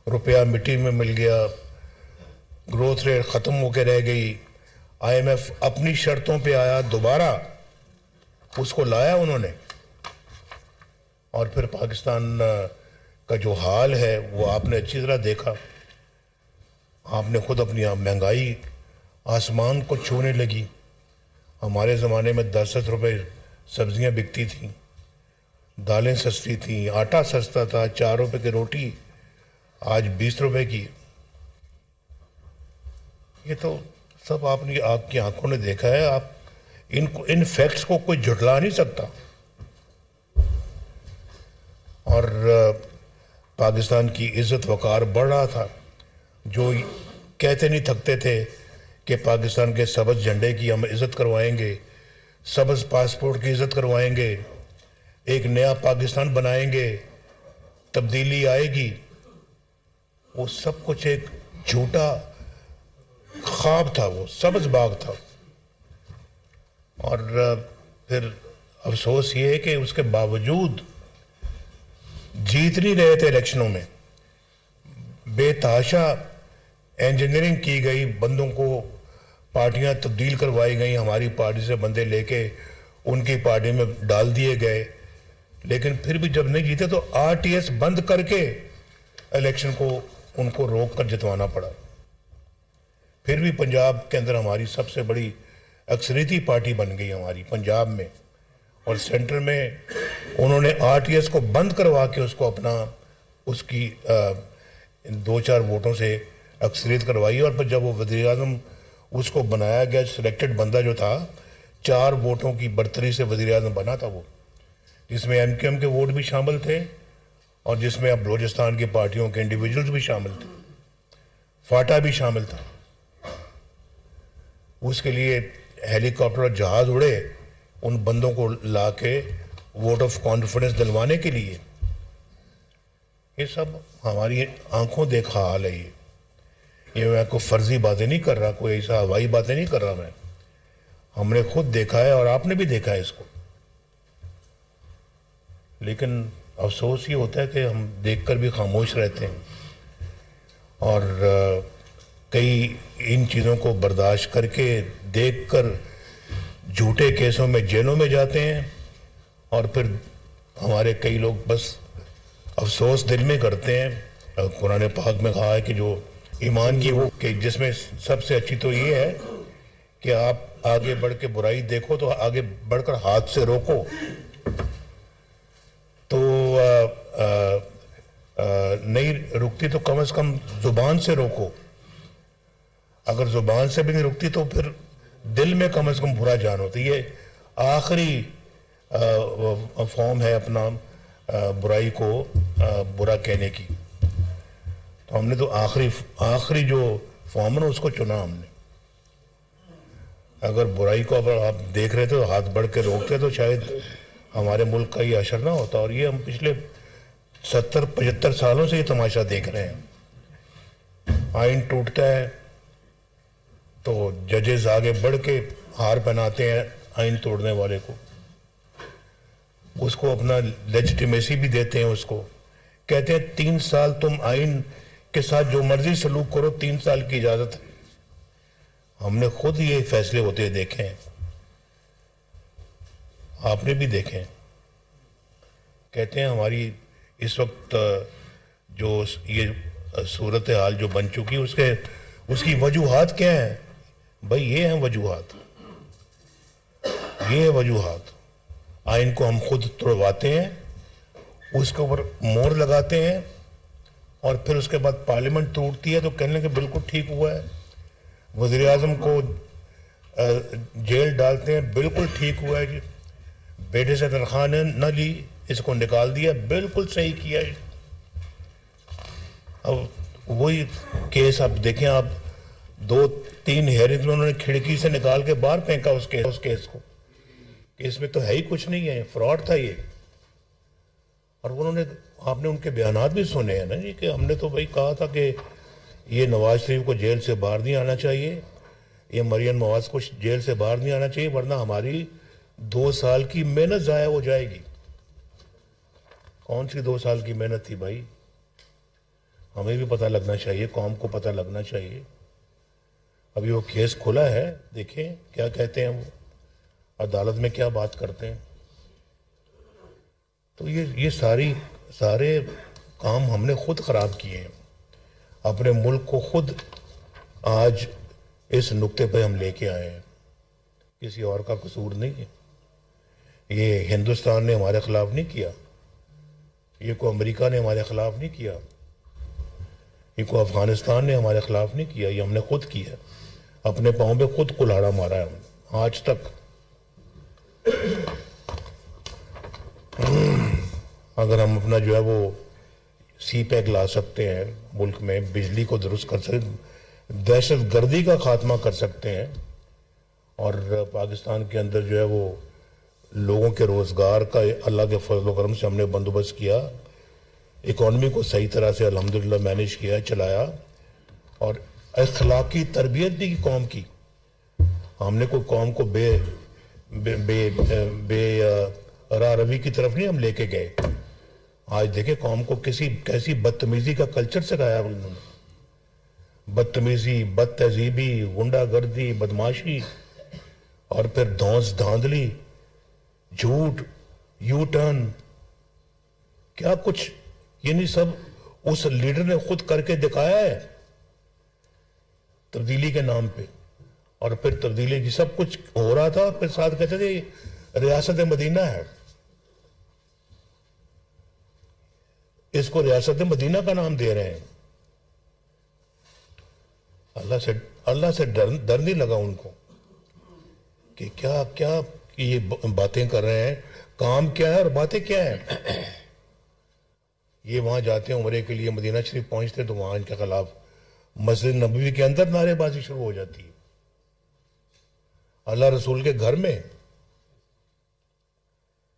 रुपया मिट्टी में मिल गया, ग्रोथ रेट ख़त्म होकर रह गई, IMF अपनी शर्तों पे आया, दोबारा उसको लाया उन्होंने, और फिर पाकिस्तान का जो हाल है वो आपने अच्छी तरह देखा। आपने खुद अपनी महंगाई आसमान को छूने लगी। हमारे ज़माने में 10-10 रुपए सब्जियां बिकती थीं, दालें सस्ती थीं, आटा सस्ता था, 4 रुपए की रोटी आज 20 रुपए की। ये तो सब आपने आपकी आंखों ने देखा है। आप इन फैक्ट्स को कोई झुठला नहीं सकता। और पाकिस्तान की इज्जत वकार बढ़ रहा था। जो कहते नहीं थकते थे कि पाकिस्तान के सब्ज़ झंडे की हम इज़्ज़त करवाएंगे, सब्ज़ पासपोर्ट की इज़्ज़त करवाएंगे, एक नया पाकिस्तान बनाएंगे, तब्दीली आएगी, वो सब कुछ एक झूठा ख्वाब था, वो सब्ज़ बाग था। और फिर अफसोस ये है कि उसके बावजूद जीत नहीं रहे थे इलेक्शनों में। बेतहाशा इंजीनियरिंग की गई, बंदों को पार्टियां तब्दील करवाई गई, हमारी पार्टी से बंदे लेके उनकी पार्टी में डाल दिए गए। लेकिन फिर भी जब नहीं जीते तो RTS बंद करके इलेक्शन को उनको रोक कर जितवाना पड़ा। फिर भी पंजाब के अंदर हमारी सबसे बड़ी अक्सरियती पार्टी बन गई हमारी पंजाब में, और सेंटर में उन्होंने RTS को बंद करवा के उसको अपना उसकी 2-4 वोटों से अक्सरियत करवाई। और फिर जब वो वज़ीर आज़म उसको बनाया गया, सिलेक्टेड बंदा जो था, 4 वोटों की बढ़तरी से वज़ीर आज़म बना था वो, जिसमें MQM के वोट भी शामिल थे और जिसमें अब बलूचिस्तान की पार्टियों के इंडिविजुअल्स भी शामिल थे, फाटा भी शामिल था। उसके लिए हेलीकॉप्टर और जहाज़ उड़े उन बंदों को ला के वोट ऑफ कॉन्फिडेंस दिलवाने के लिए। ये सब हमारी आंखों देखा हाल है। ये मैं कोई फर्जी बातें नहीं कर रहा, कोई ऐसा हवाई बातें नहीं कर रहा मैं। हमने खुद देखा है और आपने भी देखा है इसको। लेकिन अफसोस ये होता है कि हम देखकर भी खामोश रहते हैं और कई इन चीज़ों को बर्दाश्त करके देखकर झूठे केसों में जेलों में जाते हैं। और फिर हमारे कई लोग बस अफसोस दिल में करते हैं। कुरान पाक में कहा है कि जो ईमान की वो कि जिसमें सबसे अच्छी तो ये है कि आप आगे बढ़ के बुराई देखो तो आगे बढ़कर हाथ से रोको। तो नहीं रुकती तो कम से कम जुबान से रोको। अगर जुबान से भी नहीं रुकती तो फिर दिल में कम से कम बुरा जान होती है। आखिरी फॉर्म है अपना बुराई को बुरा कहने की। तो हमने तो आखिरी जो फॉर्म है ना उसको चुना हमने। अगर बुराई को अगर आप देख रहे थे तो हाथ बढ़ के रोकते तो शायद हमारे मुल्क का ये असर ना होता। और ये हम पिछले 70-75 सालों से ये तमाशा देख रहे हैं। आइन टूटता है तो जजेस आगे बढ़ के हार पहनाते हैं आइन तोड़ने वाले को, उसको अपना लेजिटिमेसी भी देते हैं। उसको कहते हैं 3 साल तुम आइन के साथ जो मर्जी सलूक करो, 3 साल की इजाजत है। हमने खुद ये फैसले होते देखे हैं, आपने भी देखे हैं। कहते हैं हमारी इस वक्त जो ये सूरत हाल जो बन चुकी उसकी वजूहात क्या है भाई? ये हैं वजूहात, ये है वजूहात। आइन को हम खुद तोड़वाते हैं, उसके ऊपर मोहर लगाते हैं और फिर उसके बाद पार्लियामेंट टूटती है तो कहने के बिल्कुल ठीक हुआ है। वज़ीर आज़म को जेल डालते हैं, बिल्कुल ठीक हुआ है जी। बेटे से तनख्वाह न ली, इसको निकाल दिया, बिल्कुल सही किया है। अब वही केस आप देखें, आप 2-3 हेयरिंग्स में उन्होंने खिड़की से निकाल के बाहर फेंका उस केस को। इसमें तो है ही कुछ नहीं है, फ्रॉड था ये। और आपने उनके बयानात भी सुने हैं ना जी कि हमने तो भाई कहा था कि ये नवाज शरीफ को जेल से बाहर नहीं आना चाहिए, ये मरियम नवाज को जेल से बाहर नहीं आना चाहिए, वरना हमारी 2 साल की मेहनत ज़ाया हो जाएगी। कौन सी 2 साल की मेहनत थी भाई? ہمیں بھی پتہ لگنا چاہیے، قوم کو پتہ لگنا چاہیے۔ ابھی وہ کیس کھلا ہے، دیکھیں کیا کہتے ہیں وہ، عدالت میں کیا بات کرتے ہیں۔ تو یہ سارے کام ہم نے خود خراب کیے ہیں، اپنے ملک کو خود آج اس نقطے پہ ہم لے کے آئے ہیں، کسی اور کا قصور نہیں ہے۔ یہ ہندوستان نے ہمارے خلاف نہیں کیا، یہ کوئی امریکہ نے ہمارے خلاف نہیں کیا، یہ کوئی افغانستان نے ہمارے خلاف نہیں کیا، یہ ہم نے خود کیا، اپنے پاؤں پہ خود کلہاڑا مارا ہے ہم نے آج تک۔ اگر ہم اپنا جو ہے وہ سی پیک لا سکتے ہیں، ملک میں بجلی کو درست کر سکتے، دہشت گردی کا خاتمہ کر سکتے ہیں، اور پاکستان کے اندر جو ہے وہ لوگوں کے روزگار کا اللہ کے فضل و کرم سے ہم نے بندوبست کیا، اکانومی کو صحیح طرح سے الحمدللہ مینیج کیا، چلایا، اور اخلاقی تربیت بھی کی قوم کی۔ ہم نے کوئی قوم کو بے راہ روی کی طرف نہیں ہم لے کے گئے۔ آج دیکھیں قوم کو کیسی بدتمیزی کا کلچر سکھایا انہوں نے، بدتمیزی، بد تہذیبی، غنڈہ گردی، بدماشی، اور پھر دھونس دھاندلی، جھوٹ، یو ٹرن، کیا کچھ، یہ نہیں سب اس لیڈر نے خود کر کے دکھایا ہے تبدیلی کے نام پہ۔ اور پھر تبدیلی کی سب کچھ ہو رہا تھا، پھر ساتھ کہتے تھے ریاست مدینہ ہے، اس کو ریاست مدینہ کا نام دے رہے ہیں۔ اللہ سے ڈر نہیں لگا ان کو کہ کیا یہ باتیں کر رہے ہیں، کام کیا ہے اور باتیں کیا ہیں۔ یہ وہاں جاتے ہیں عمرے کے لیے، مدینہ شریف پہنچتے تو وہاں ان کے خلاف مسجد نبوی کے اندر نعرے بازی شروع ہو جاتی ہے، اللہ رسول کے گھر میں۔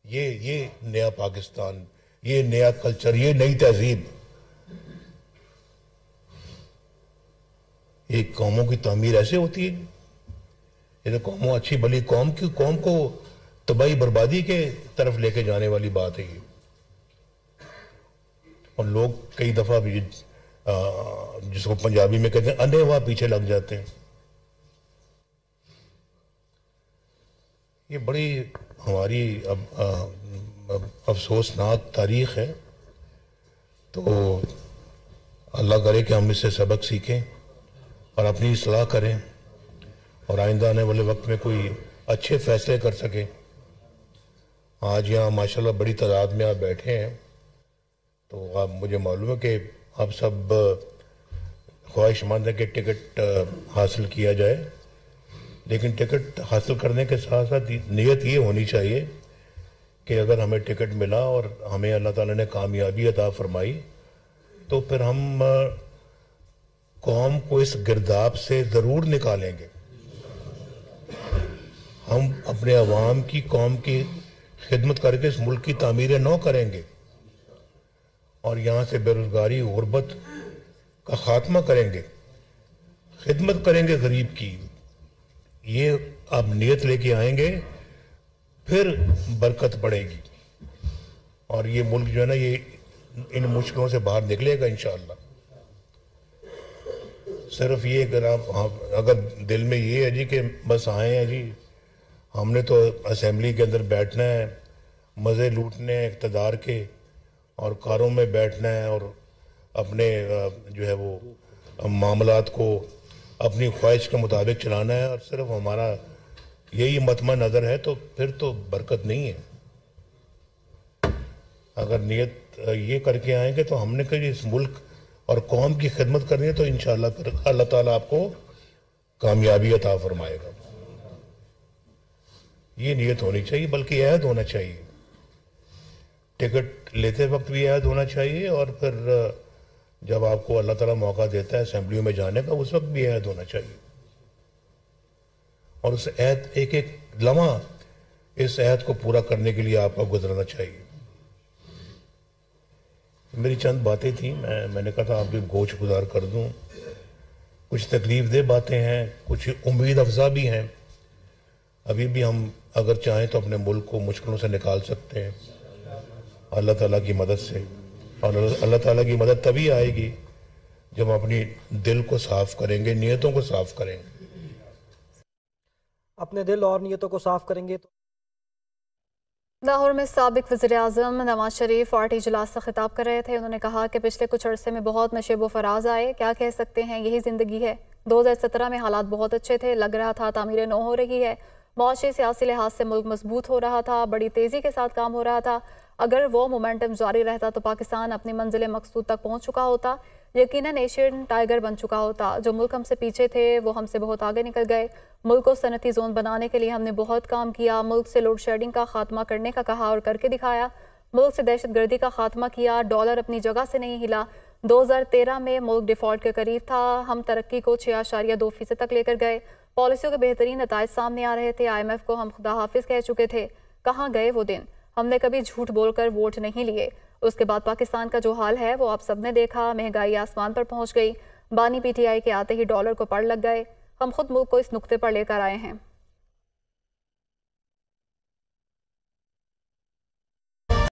یہ نیا پاکستان، یہ نیا کلچر، یہ نئی تہذیب، یہ قوموں کی تعمیر ایسے ہوتی ہے؟ یہ تو قوموں، اچھی بھلی قوم کو تباہی بربادی کے طرف لے کے جانے والی بات ہے یہ۔ اور لوگ کئی دفعہ بھی جس کو پنجابی میں کہتے ہیں اندھے ہوا پیچھے لگ جاتے ہیں۔ یہ بڑی ہماری افسوسناک تاریخ ہے، تو اللہ کرے کہ ہم اس سے سبق سیکھیں اور اپنی اصلاح کریں، اور آئندہ آنے والے وقت میں کوئی اچھے فیصلے کر سکیں۔ آج یہاں ماشاءاللہ بڑی تعداد میں آپ بیٹھے ہیں، تو آپ مجھے معلوم ہے کہ آپ سب خواہش مند ہیں کہ ٹکٹ حاصل کیا جائے، لیکن ٹکٹ حاصل کرنے کے ساتھ ساتھ نیت یہ ہونی چاہیے کہ اگر ہمیں ٹکٹ ملا اور ہمیں اللہ تعالیٰ نے کامیابی عطا فرمائی، تو پھر ہم قوم کو اس گرداب سے ضرور نکالیں گے۔ ہم اپنے عوام کی، قوم کی خدمت کر کے اس ملک کی تعمیر نو کریں گے، اور یہاں سے بے روزگاری، غربت کا خاتمہ کریں گے، خدمت کریں گے غریب کی۔ یہ آپ نیت لے کے آئیں گے، پھر برکت پڑے گی، اور یہ ملک جو ہے نا یہ ان مشکلوں سے باہر نکلے گا انشاءاللہ۔ صرف یہ اگر دل میں یہ ہے جی کہ بس آئے ہیں جی، ہم نے تو اسمبلی کے اندر بیٹھنا ہے، مزے لوٹنے ہیں اقتدار کے، اور کاروں میں بیٹھنا ہے، اور اپنے جو ہے وہ معاملات کو اپنی خواہش کے مطابق چلانا ہے، اور صرف ہمارا یہی مطمع نظر ہے، تو پھر تو برکت نہیں ہے۔ اگر نیت یہ کر کے آئیں گے تو ہم نے کہیں اس ملک اور قوم کی خدمت کرنی ہے، تو انشاءاللہ پھر اللہ تعالیٰ آپ کو کامیابی عطا فرمائے گا۔ یہ نیت ہونی چاہیے، بلکہ عہد ہونا چاہیے، ٹکٹ لیتے وقت بھی عہد ہونا چاہیے، اور پھر جب آپ کو اللہ تعالیٰ موقع دیتا ہے اسمبلیوں میں جانے کا، اس وقت بھی عہد ہونا چاہیے، اور اس عہد ایک لمحہ اس عہد کو پورا کرنے کے لیے آپ کو گزرنا چاہیے۔ میری چند باتیں تھیں، میں نے کہا تھا آپ بھی گوش گزار کر دوں۔ کچھ تکلیف دہ باتیں ہیں، کچھ امید افزا بھی ہیں۔ ابھی بھی ہم اگر چاہیں تو اپنے ملک کو مشکلوں سے نکال سکتے ہیں اللہ تعالیٰ کی مدد سے، اور اللہ تعالیٰ کی مدد تبھی آئے گی जब हम अपनी दिल को साफ करेंगे, नीयतों को साफ करेंगे। अपने दिल और नीयतों को साफ करेंगे तो लाहौर में साबिक वज़ीर-ए-आज़म नवाज शरीफ पार्टी इजलास से खिताब कर रहे थे। उन्होंने कहा कि पिछले कुछ अरसे में बहुत नशेब व फराज आए, क्या कह सकते हैं, यही ज़िंदगी है। 2017 में हालात बहुत अच्छे थे, लग रहा था तामीर नौ हो रही है, मुआशी सियासी लिहाज से मुल्क मजबूत हो रहा था, बड़ी तेज़ी के साथ काम हो रहा था। अगर वो मोमेंटम जारी रहता तो पाकिस्तान अपनी मंजिल मकसूद तक पहुँच चुका होता, यकीनन एशियन टाइगर बन चुका होता। जो मुल्क हमसे पीछे थे वो हमसे बहुत आगे निकल गए। मुल्क को सनती जोन बनाने के लिए हमने बहुत काम किया। मुल्क से लोड शेडिंग का खात्मा करने का कहा और करके दिखाया। मुल्क से दहशत गर्दी का खात्मा किया। डॉलर अपनी जगह से नहीं हिला। 2013 में मुल्क डिफॉल्ट के करीब था, हम तरक्की को 6.2% तक लेकर गए। पॉलिसियों के बेहतरीन नताइज सामने आ रहे थे। IMF को हम खुदा हाफिज कह चुके थे। कहाँ गए वो दिन? हमने कभी झूठ बोलकर वोट नहीं लिए। उसके बाद पाकिस्तान का जो हाल है वो आप सबने देखा। महंगाई आसमान पर पहुंच गई। बानी PTI के आते ही डॉलर को पड़ लग गए। हम खुद मुल्क को इस नुक्ते पर लेकर आए हैं।